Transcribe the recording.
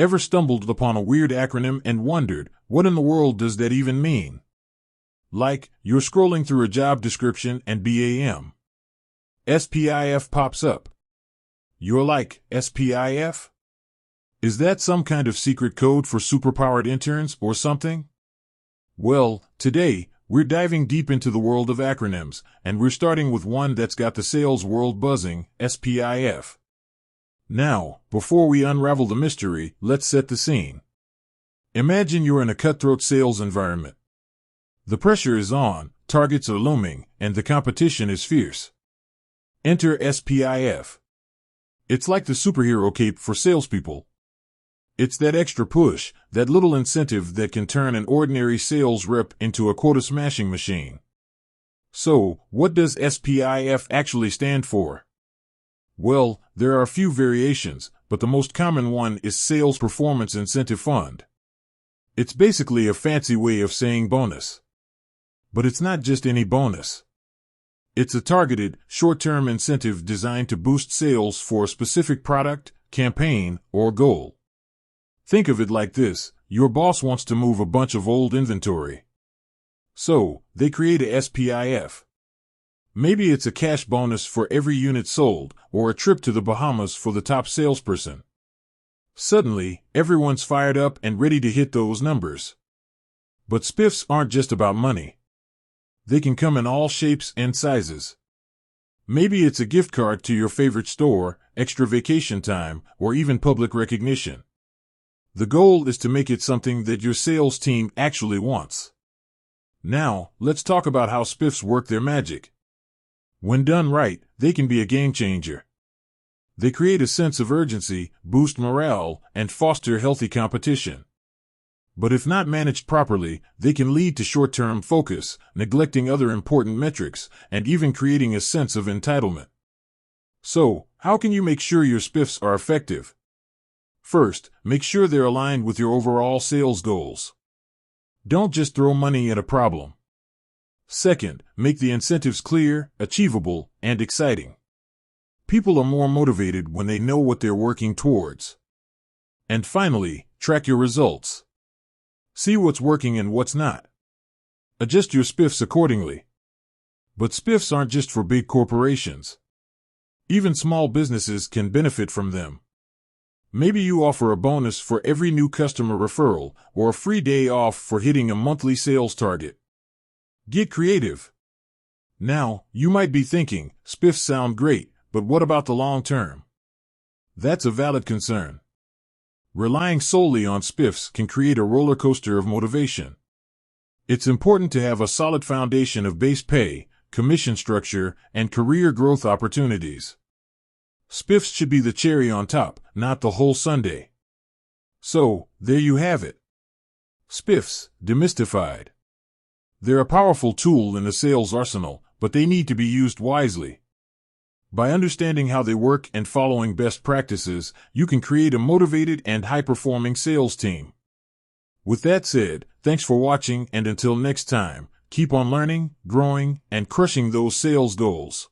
Ever stumbled upon a weird acronym and wondered, what in the world does that even mean? Like, you're scrolling through a job description and BAM. SPIF pops up. You're like, SPIF? Is that some kind of secret code for superpowered interns or something? Well, today, we're diving deep into the world of acronyms, and we're starting with one that's got the sales world buzzing, SPIF. Now, before we unravel the mystery, let's set the scene. Imagine you're in a cutthroat sales environment. The pressure is on, targets are looming, and the competition is fierce. Enter SPIF. It's like the superhero cape for salespeople. It's that extra push, that little incentive that can turn an ordinary sales rep into a quota-smashing machine. So, what does SPIF actually stand for? Well, there are a few variations, but the most common one is Sales Performance Incentive Fund. It's basically a fancy way of saying bonus. But it's not just any bonus. It's a targeted, short-term incentive designed to boost sales for a specific product, campaign, or goal. Think of it like this: your boss wants to move a bunch of old inventory. So, they create a SPIF. Maybe it's a cash bonus for every unit sold, or a trip to the Bahamas for the top salesperson. Suddenly, everyone's fired up and ready to hit those numbers. But spiffs aren't just about money. They can come in all shapes and sizes. Maybe it's a gift card to your favorite store, extra vacation time, or even public recognition. The goal is to make it something that your sales team actually wants. Now, let's talk about how spiffs work their magic. When done right, they can be a game changer. They create a sense of urgency, boost morale, and foster healthy competition. But if not managed properly, they can lead to short-term focus, neglecting other important metrics, and even creating a sense of entitlement. So, how can you make sure your spiffs are effective? First, make sure they're aligned with your overall sales goals. Don't just throw money at a problem. Second, make the incentives clear, achievable, and exciting. People are more motivated when they know what they're working towards. And finally, track your results. See what's working and what's not. Adjust your spiffs accordingly. But spiffs aren't just for big corporations. Even small businesses can benefit from them. Maybe you offer a bonus for every new customer referral, or a free day off for hitting a monthly sales target. Get creative. Now, you might be thinking, spiffs sound great, but what about the long term? That's a valid concern. Relying solely on spiffs can create a roller coaster of motivation. It's important to have a solid foundation of base pay, commission structure, and career growth opportunities. Spiffs should be the cherry on top, not the whole sundae. So, there you have it. Spiffs, demystified. They're a powerful tool in the sales arsenal, but they need to be used wisely. By understanding how they work and following best practices, you can create a motivated and high-performing sales team. With that said, thanks for watching, and until next time, keep on learning, growing, and crushing those sales goals.